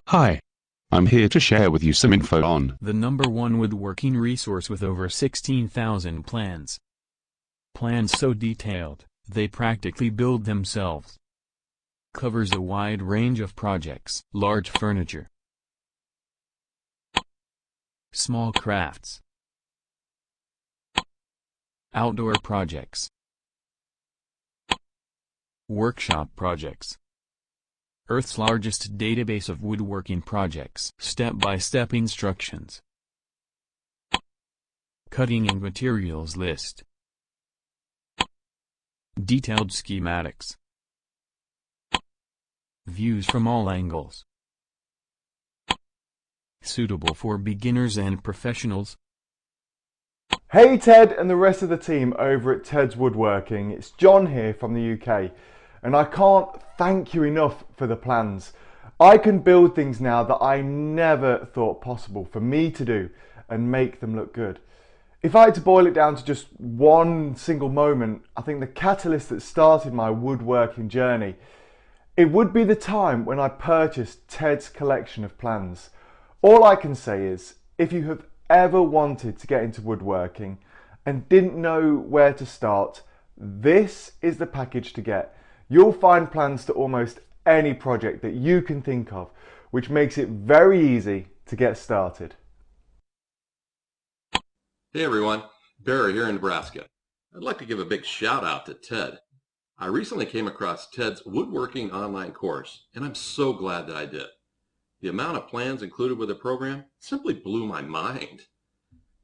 Hi. I'm here to share with you some info on the #1 woodworking resource with over 16,000 plans. Plans so detailed, they practically build themselves. Covers a wide range of projects, large furniture, small crafts, outdoor projects, workshop projects. Earth's largest database of woodworking projects. Step-by-step instructions. Cutting and materials list. Detailed schematics. Views from all angles. Suitable for beginners and professionals. Hey Ted and the rest of the team over at Tedswoodworking, it's John here from the UK, and I can't thank you enough for the plans. I can build things now that I never thought possible for me to do and make them look good. If I had to boil it down to just one single moment, I think the catalyst that started my woodworking journey, it would be the time when I purchased Ted's collection of plans. All I can say is, if you have ever wanted to get into woodworking and didn't know where to start, this is the package to get. You'll find plans to almost any project that you can think of, which makes it very easy to get started. Hey everyone, Barry here in Nebraska. I'd like to give a big shout out to Ted. I recently came across Ted's woodworking online course, and I'm so glad that I did. The amount of plans included with the program simply blew my mind.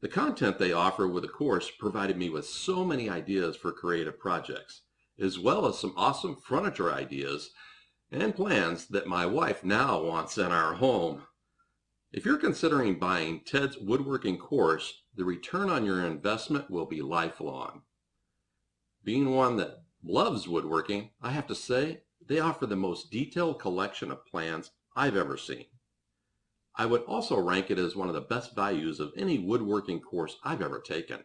The content they offer with the course provided me with so many ideas for creative projects, as well as some awesome furniture ideas and plans that my wife now wants in our home. If you're considering buying Ted's woodworking course, the return on your investment will be lifelong. Being one that loves woodworking, I have to say they offer the most detailed collection of plans I've ever seen. I would also rank it as one of the best values of any woodworking course I've ever taken.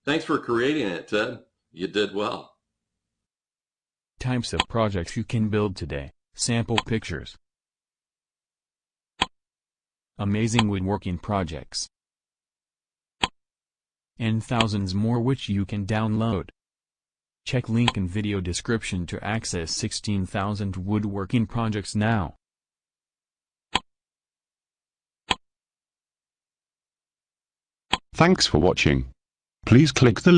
Thanks for creating it, Ted. You did well. Types of projects you can build today. Sample pictures. Amazing woodworking projects. And thousands more which you can download. Check link in video description to access 16,000 woodworking projects now. Thanks for watching. Please click the link